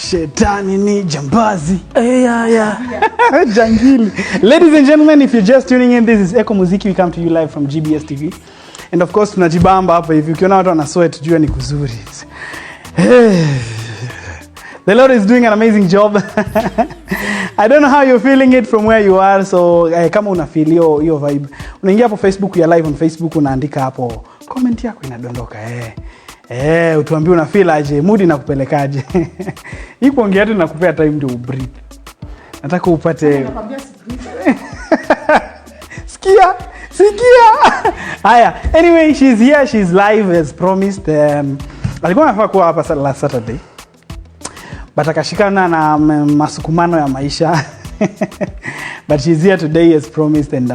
Shetani ni jambazi. Yeah. Jangili. Ladies and gentlemen, if you're just tuning in, this is Echo Muziki. We come to you live from GBS TV. And of course, tunajibamba hapa hivi. Ukiona watu wana sweat, jua ni kuzuri. The Lord is doing an amazing job. I don't know how you're feeling it from where you are. So kama una feel hiyo vibe, unaingia hapo Facebook, ya live on Facebook, unaandika hapo comment yako inadondoka. Utuambie una feel aje, mood inakupelekaje. Hii kuongea tu nakupea time to breathe. Nataka upate Sikia. Haya, anyway, she's here, she's live as promised. Alikuwa anafaa kuwa hapa last Saturday, but akashikana na masukumano ya maisha. But she's here today as promised, and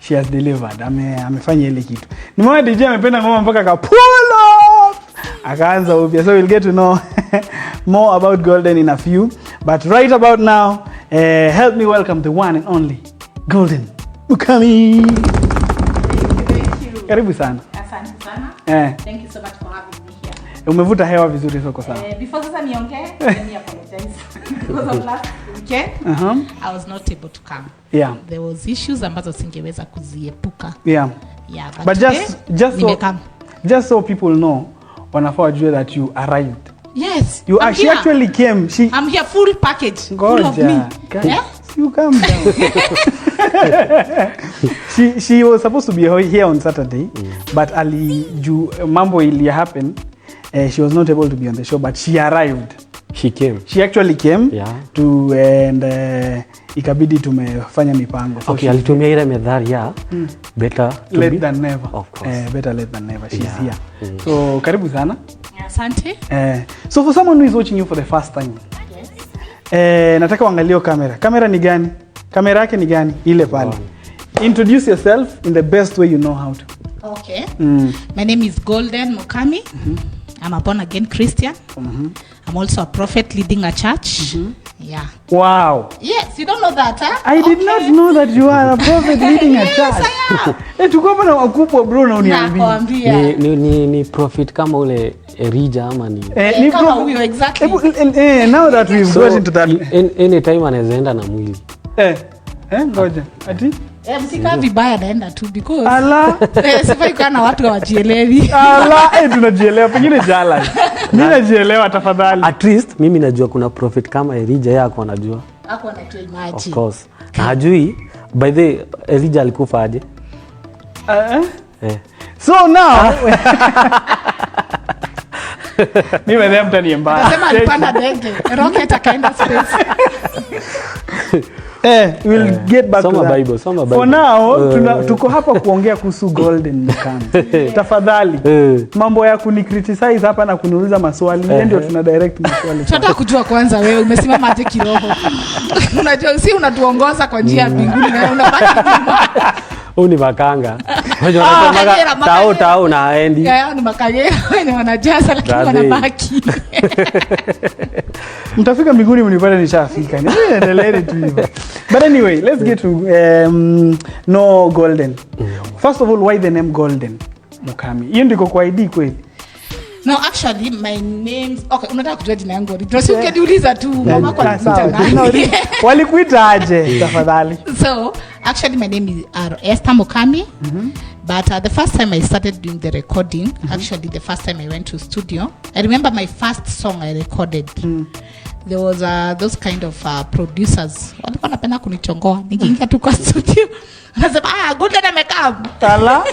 she has delivered. Amefanya ile kitu. Nimeona DJ amependa ngoma mpaka ka pull up. Akaanza upya. So we'll get to know more about Golden in a few. But right about now, help me welcome the one and only Golden Mukami. Thank you. Karibu sana. Asante sana. Thank you so much for having me here. Umevuta hewa vizuri soko sana. Before sasa niongee, let me apologize. Because of last weekend, I was not able to come. Yeah. There was issues ambazo singeweza kuziepuka. Yeah. Yeah, but just so people know, wanafaa wajue that you arrived. Yes. She actually came. I'm here full package. Full of me. Yeah? You come down. She was supposed to be here on Saturday, but mambo ili happen. She was not able to be on the show, but she arrived. She actually came to and ikabidi tumefanya mipango. So okay, alitumia ile methali ya better late than never. Of course. Better late than never. She's here. So karibu sana. Asante. So for someone who is watching you for the first time, nataka uangalie kamera. Kamera ni gani? Kamera yake ni gani? Ile pale. Introduce yourself in the best way you know how to. Okay. My name is Golden Mukami. I'm a born again Christian. I'm also a prophet leading a church. Yeah. Wow. Yes, you don't know that, huh? I did not know that you are a prophet leading a church. Yes, I am. Tuko hapa na wakubwa bro na uniambia. Ni prophet kama ule Elijah ama ni. Ni kama huyo exactly. Now that we've got into that. Any time anaenda na mwili. Ngoja. Ati? Msika vibaya naenda tu because sifai kana watu hawajielewi. Tunajielewa pengine jala. Mimi najielewa tafadhali. At least mimi najua kuna prophet kama Elijah yako anajua. Hapo anatoa imagine. Of course. Hajui by the Elijah alikufa aje? So now mimi ndio mtaniembaya. Nasema alipanda ndege, rocket akaenda space. We'll get back to that. Bible. For now, tuko hapa kuongea kuhusu Golden Mukami. Tafadhali, mambo ya kunicriticize hapa na kuniuliza maswali, ndio tuna direct maswali. Tunataka kujua kwanza wewe umesimama aje kiroho. Unajua si unatuongoza kwa njia ya mbinguni na unabaki nyuma. Ni makanga. Unajua tao na aendi. Ni makagera wenye wanajaza lakini wanabaki. Mtafika mbinguni mnipate nishafika. Endelee tu hivyo. But anyway, let's get to no Golden. First of all, why the name Golden Mukami? Hiyo ndiko kwa ID kweli? No, actually my name unataka kujua jina yangu. Ungeniuliza tu mama kwa nini. Walikuita aje tafadhali? So, actually my name is Esther Mukami. But the first time I started doing the recording, actually the first time I went to studio, I remember my first song I recorded. There was those kind of producers. Walikuwa wanapenda kunichongoa. Nikiingia tu kwa studio. Nasema, Golden amekam. Tala?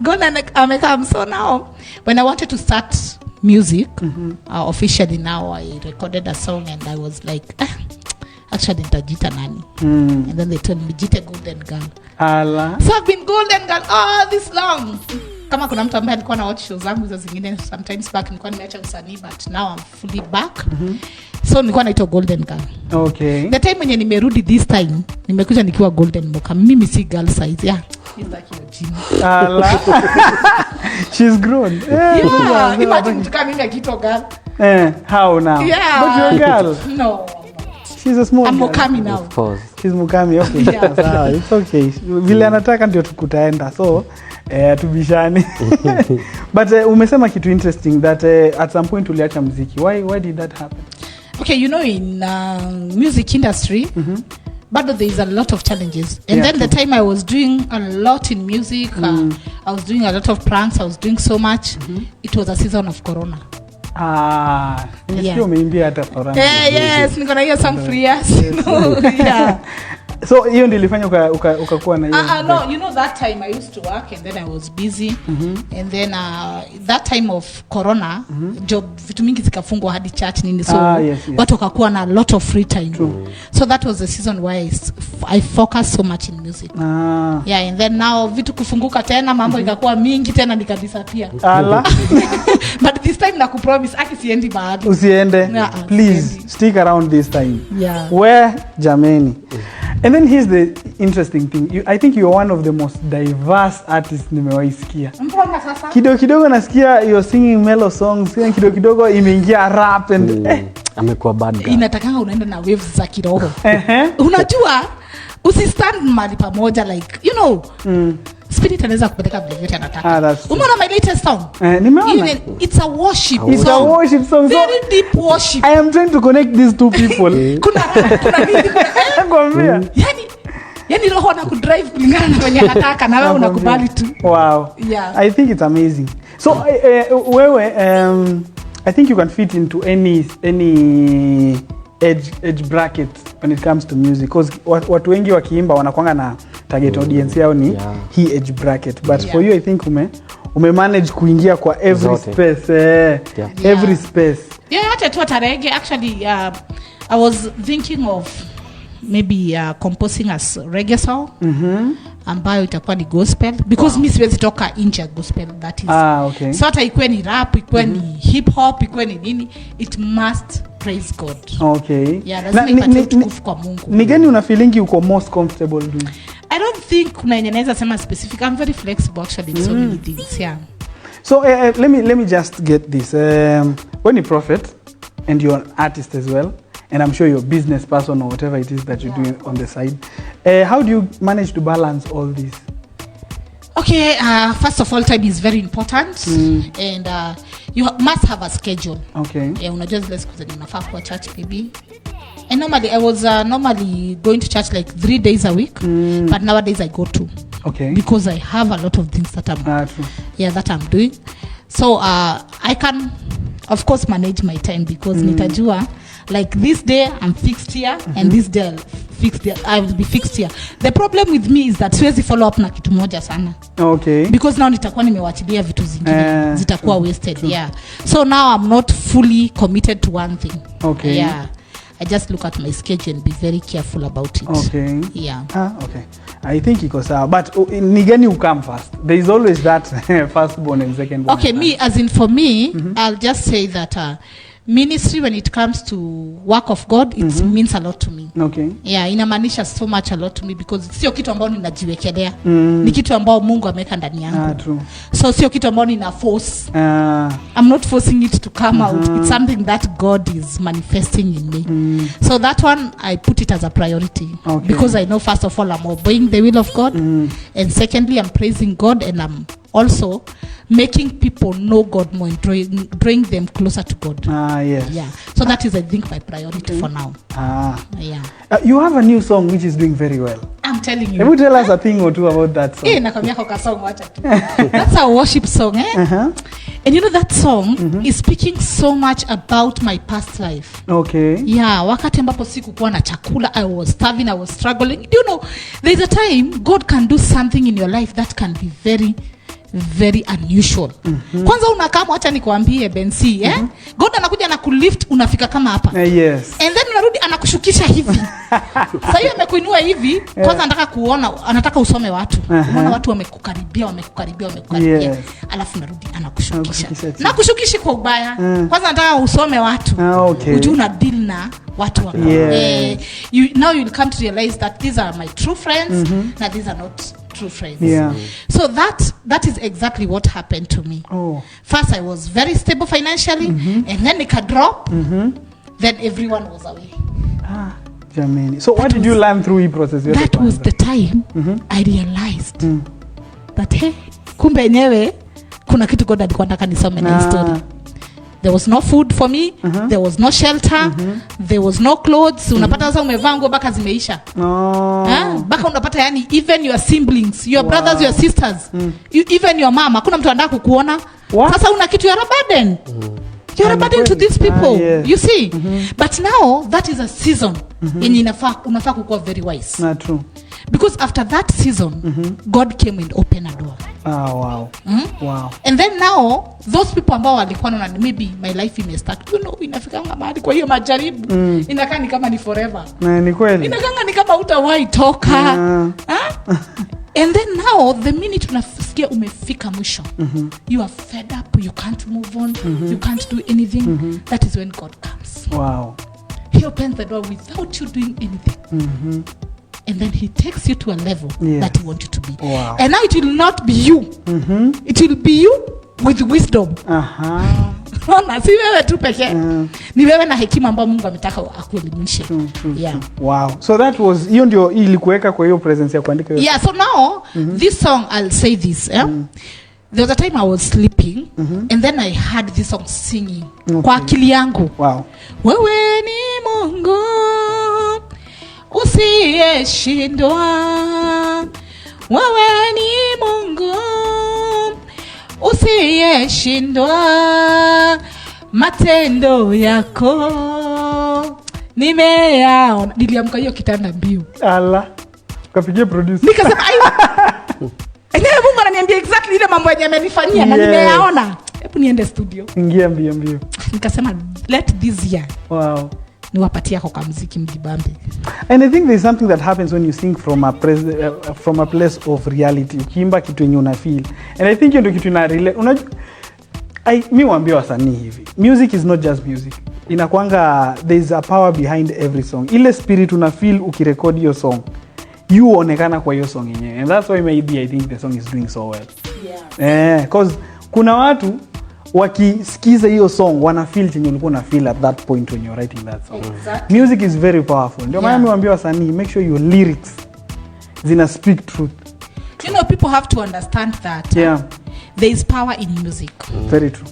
Golden amekam. So now, when I wanted to start music, officially now I recorded a song and I was like, actually nitajita nani? And then they told me, jite Golden Girl. Ala. So I've been Golden Girl all this long. Kama kuna mtu ambaye alikuwa na watch shows zangu za zingine sometimes back nilikuwa nimeacha usanii, but now I'm fully back. So nilikuwa naitwa Golden Girl. Okay. The time when nimerudi this time, nimekuja nikiwa Golden Mukami. Mimi si girl size. Yeah. Is that your gene? Ala. She's grown. Yeah. Imagine tukama mimi akitwa girl. How now? Yeah. But you're a girl. No. She's a small I'm girl. Mukami now. Of course. She's Mukami. Okay. Yeah. Sawa. It's okay. Vile anataka ndio tukutaenda. So, tubishani. But umesema kitu interesting that at some point uliacha muziki. Why did that happen? Okay, you know, in music industry, but there is a lot of challenges. And then the time I was doing a lot in music, I was doing a lot of pranks, I was doing so much. It was a season of Corona. Umeimbia hata Corona. Yes, niko na hiyo song free yes. Yeah. So hiyo ndio ilifanya ukakuwa na hiyo. No, you know that time I used to work and then I was busy. And then that time of Corona, job vitu mingi zikafungwa hadi church nini, so watu wakakuwa na a lot of free time. So that was the season why I focused so much in music. Yeah, and then now vitu kufunguka tena, mambo ikakuwa mingi tena, nikadisappear. But this time nakupromise akisiendi mahali. Usiende. Please stick around this time. Yeah. Where jameni. And then here's the interesting thing. I think you're one of the most diverse artists nimewaisikia. Mbona sasa? Kidogo nasikia you're singing mellow songs, kidogo imeingia rap and amekuwa bad guy. Inatakanga unaenda na waves za kiroho. Unajua usistand mahali pamoja, like you know. Spirit anaweza kupeleka vile vyote anataka. Umeona my latest song? Nimeona. It's a worship song. It's a worship song. Very deep worship. I am trying to connect these two people. kuna nini? Kwambia. Yani roho na kudrive kulingana na wenye anataka na wewe unakubali tu. Wow. Yeah. I think it's amazing. So wewe I think you can fit into any age bracket when it comes to music, because watu wengi wakiimba wanakuanga na target audience yao ni hii age bracket, but for you I think ume manage kuingia kwa every space. Every space. Yeah, hata tu tarege actually I was thinking of maybe composing as reggae song ambayo itakuwa ni gospel, because mimi siwezi toka nje gospel, that is okay. So hata ikuwe ni rap, ikuwe ni hip hop, ikuwe ni nini, it must praise God. Okay. Yeah, lazima ipate utukufu kwa Mungu. Ni gani una feeling uko most comfortable doing? I don't think kuna yenye naweza sema specific. I'm very flexible actually in so many things. Yeah. So let me just get this. When you prophet and you're an artist as well, and I'm sure you're a business person or whatever it is that you're doing on the side, how do you manage to balance all this? Okay, first of all, time is very important, and you must have a schedule. Okay. Unajua zile siku zenye unafaa kwa church maybe. And normally I was normally going to church like 3 days a week, but nowadays I go 2. Okay. Because I have a lot of things that I'm doing. So I can of course manage my time, because nitajua like this day I'm fixed here and this day I will be fixed here. The problem with me is that siwezi follow up na kitu moja sana. Okay. Because now nitakuwa nimewachilia vitu zingine zitakuwa wasted. Yeah. So now I'm not fully committed to one thing. Okay. Yeah. I just look at my schedule and be very careful about it. Okay. Yeah. Okay. I think iko sawa, but ni gani ukam first? There is always that first born and second born. Okay, me as in for me, I'll just say that ministry, when it comes to work of God, it means a lot to me. Okay. Yeah, inamaanisha so much a lot to me, because sio kitu ambao ninajiwekelea. Ni kitu ambao Mungu ameweka ndani yangu. True. So sio kitu ambao nina force. I'm not forcing it to come out. It's something that God is manifesting in me. So that one I put it as a priority. Okay. Because I know first of all I'm obeying the will of God, and secondly I'm praising God, and I'm also making people know God more and drawing them closer to God. Yes. Yeah. So that is, I think, my priority for now. Yeah. You have a new song which is doing very well. I'm telling you. Can you tell us a thing or two about that song? Nakwambia kwa song wacha tu. That's a worship song, And you know that song is speaking so much about my past life. Okay. Yeah, wakati ambapo sikukuwa na chakula, I was starving, I was struggling. You know, there's a time God can do something in your life that can be very very unusual. Kwanza unakaa, acha nikwambie Bensi, God anakuja na kulift, unafika kama hapa. Yes. And then unarudi anakushukisha hivi. Sasa hiyo amekuinua hivi, kwanza anataka usome watu. Unaona watu wamekukaribia. Yes. Alafu narudi anakushukisha. Na kushukishi kwa ubaya. Kwanza anataka usome watu. Okay. Ujue una deal na watu wa. Now you'll come to realize that these are my true friends, na these are not true friends. Yeah. So that is exactly what happened to me. First I was very stable financially, and then it could drop, then everyone was away. Jamani. So what did you learn through the process? That was the time I realized that kumbe yenyewe kuna kitu God alikuwa anataka nisome na story. there was no food for me, there was no shelter, there was no clothes. Unapata sasa umevaa nguo baka zimeisha. Baka unapata yani even your siblings, your brothers, your sisters, even your mama, kuna mtu anataka kukuona. Sasa una kitu ya burden. You're a burden to these people. Yes. You see? But now that is a season yenye unafaa kukuwa very wise. Not true. Because after that season, God came and opened a door. Oh, wow. Wow. And then now, those people ambao walikuwa na maybe my life imestart. You know, inafikanga mahali kwa hiyo majaribu. Inakaa ni kama ni forever. Ni kweli. Inakanga ni kama utawahi toka. And then now, the minute unasikia umefika mwisho, you are fed up, you can't move on, you can't do anything. That is when God comes. Wow. He opens the door without you doing anything. And then he takes you to a level that he wants you to be. Wow. And now it will not be you. It will be you with wisdom. Si wewe tu pekee. Ni wewe na hekima ambayo Mungu ametaka akuelimishe. Yeah. Wow. So that was hiyo ndio ilikuweka kwa hiyo presence ya kuandika hiyo. Yeah, so now this song, I'll say this, there was a time I was sleeping and then I heard this song singing kwa akili yangu. Wow. Wewe ni Mungu usiyeshindwa, wewe ni Mungu usiyeshindwa, matendo yako nimeyaona. Niliamka hiyo kitanda mbio. Ala. Kapigia producer. Nikasema Enyewe Mungu ananiambia exactly ile mambo yenye amenifanyia na nimeyaona. Hebu niende studio. Ingia mbio. Nikasema let this year. Wow. Niwapatia kwa muziki mjibambe. And I think there's something that happens when you sing from a place of reality. Ukiimba kitu yenye una feel. And I think hiyo ndio kitu ina relate. Mimi waambia wasanii hivi. Music is not just music. Inakuanga there's a power behind every song. Ile spirit una feel ukirekodi hiyo song. You onekana kwa hiyo song yenyewe. And that's why maybe I think the song is doing so well. Yeah. Cause kuna watu wakisikiza hiyo song wana feel chenye ulikuwa una feel at that point when you're writing that song. Exactly. Music is very powerful. Ndio maana niwaambia wasanii make sure your lyrics zina speak truth. You know, people have to understand that there is power in music. Very true.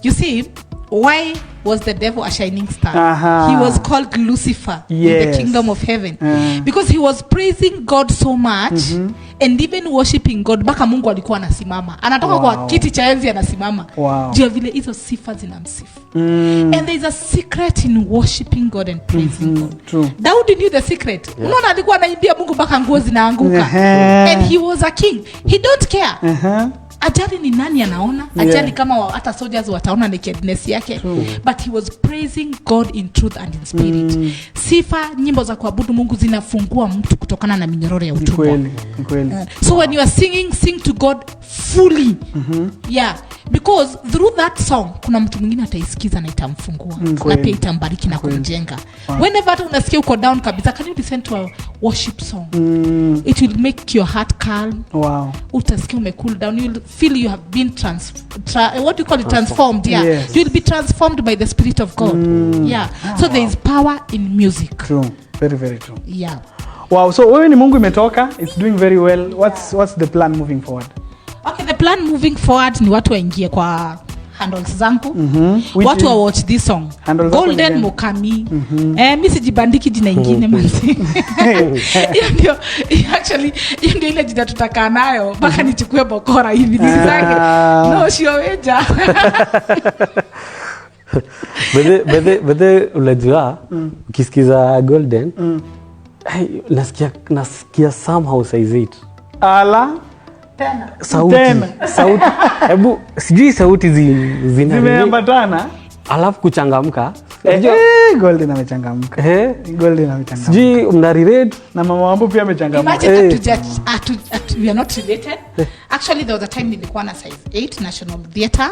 You see, why was the devil a shining star? He was called Lucifer in the kingdom of heaven. Because he was praising God so much and even worshiping God. Baka Mungu alikuwa anasimama. Anatoka kwa kiti cha enzi anasimama. Juu vile hizo sifa zinamsifu. And there is a secret in worshiping God and praising God. True. Daudi knew the secret. Unaona alikuwa anaimbia Mungu baka nguo zinaanguka. And he was a king. He don't care. Ajali ni nani anaona? Ajali kama hata soldiers wataona nakedness yake. But he was praising God in truth and in spirit. Sifa, nyimbo za kuabudu Mungu zinafungua mtu kutokana na minyororo ya utumwa. Kweli. So when you are singing, sing to God fully. Yeah. Because through that song kuna mtu mwingine ataisikiza na itamfungua. Na pia itambariki na kumjenga. Whenever unasikia uko down kabisa, can you listen to a worship song? It will make your heart calm. Wow. Utasikia umecool down. You will feel you have been transformed. Yeah. Yes. You will be transformed by the Spirit of God. Yeah. So there is power in music. True. Very, very true. Yeah. Wow. So wewe ni Mungu imetoka. It's doing very well. What's the plan moving forward? Okay, the plan moving forward ni watu waingie kwa handles zangu. Watu wa watch this song. Golden Mukami. Mimi sijibandiki jina ingine manzi. Ndio actually ndio ile jina tutakaa nayo mpaka nichukue bokora hivi nisizake. No shioweja. Bede unajua ukisikiza Golden nasikia somehow says it. Ala sauti. Hebu sijui sauti zimeambatana alafu kuchangamka. Golden amechangamka. Golden amechangamka. Sijui mna relate na mama wangu pia amechangamka. We are not related. Actually there was a time nilikuwa na size 8 National Theatre.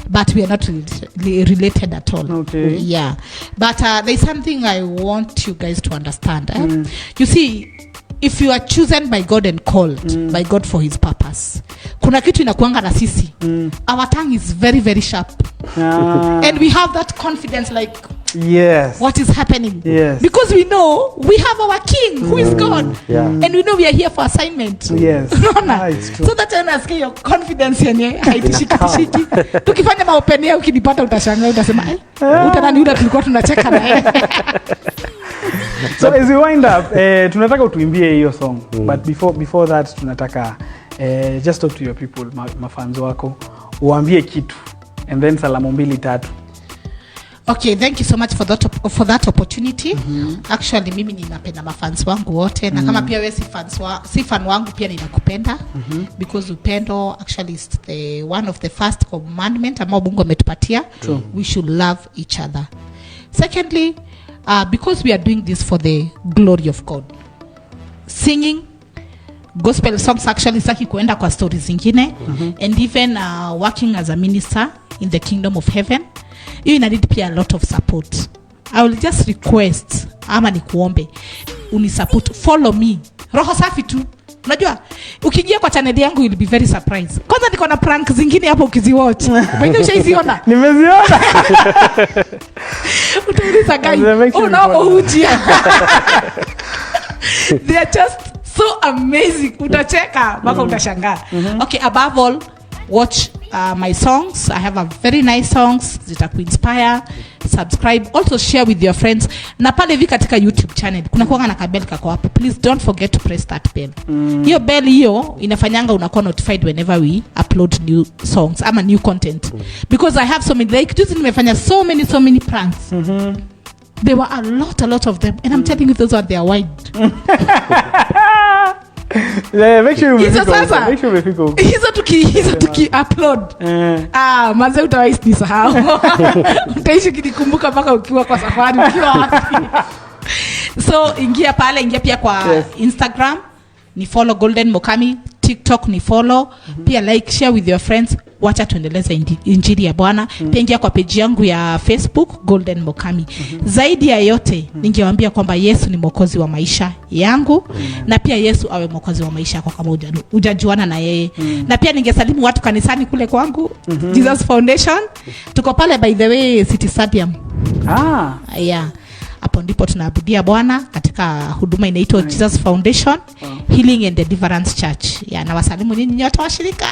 But we are not related at all. Okay. Yeah. But there is something I want you guys to understand. You see, if you are chosen by God and called by God for his purpose, kuna kitu inakuanga na sisi. Our tongue is very, very sharp. And we have that confidence like Yes. what is happening. Yes. Because we know we have our king who is God. Yeah. And we know we are here for assignment. Yes. Unaona? It's true. So that when I say your confidence yenye haitishiki. Tukifanya maopenea ukinipata utashangaa utasema utanani yule tulikuwa tunacheka na yeye. So as we wind up, tunataka utuimbie hiyo song. But before that tunataka just talk to your people, mafans wako. Uambie kitu and then salamu 2-3. Okay, thank you so much for that opportunity. Actually mimi ninapenda mafans wangu wote na kama pia wewe si fan wangu pia ninakupenda because upendo actually is one of the first commandment ambao Mungu ametupatia. We should love each other. Secondly, because we are doing this for the glory of God. Singing gospel songs actually saki kuenda kwa stories zingine and even working as a minister in the kingdom of heaven. You need pia a lot of support. I will just request ama nikuombe unisupport, follow me. Roho safi tu. Unajua ukijia kwa channel yangu you'll be very surprised. Kwanza niko na prank zingine hapo ukiziwatch. Wewe ushaiziona? Nimeziona. Utauliza guys. Oh no, hujia. They are just so amazing. Utacheka mpaka utashangaa. Okay, above all, watch my songs. I have a very nice songs that will inspire. Subscribe, also share with your friends. Na pale hivi katika YouTube channel kuna kuanga na kabel kako hapo. Please don't forget to press that bell. Hiyo bell hiyo inafanyanga unakuwa notified whenever we upload new songs ama new content. Because I have so many, like juzi nimefanya so many pranks. There were a lot of them and I'm telling you those are their wide. Yeah, make sure you hizo tuki upload. Manze utawahi nisahau. Utaishi kinikumbuka mpaka ukiwa kwa safari ukiwa wapi. So ingia pia kwa Instagram ni follow Golden Mukami, TikTok ni follow, pia like, share with your friends. Wacha tuendeleze injili ya Bwana. Pia ingia kwa page yangu ya Facebook Golden Mukami. Zaidi ya yote ningewaambia kwamba Yesu ni mwokozi wa maisha yangu na pia Yesu awe mwokozi wa maisha yako kama hujajuana na yeye. Na pia ningesalimu watu kanisani kule kwangu Jesus Foundation. Tuko pale by the way City Stadium. Yeah. Hapo ndipo tunaabudia Bwana katika huduma inaitwa Jesus Foundation Healing and Deliverance Church. Ya na wasalimu nyinyi nyote washirika.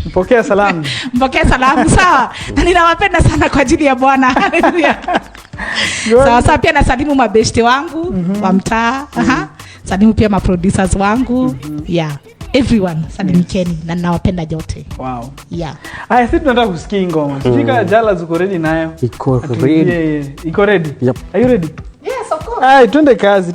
Mpokea salamu. Sawa. Na ninawapenda sana kwa ajili ya Bwana. Haleluya. Sawa pia nasalimu mabeshte wangu wa mtaa. Salimu pia ma producers wangu. Yeah. Everyone salimikeni na ninawapenda jote. Wow. Yeah. Aya, sisi tunataka kusikia ngoma. Sifika jala zuko ready nayo. Iko ready. Iko ready? Yep. Are you ready? Yes, of course. Ai, twende kazi.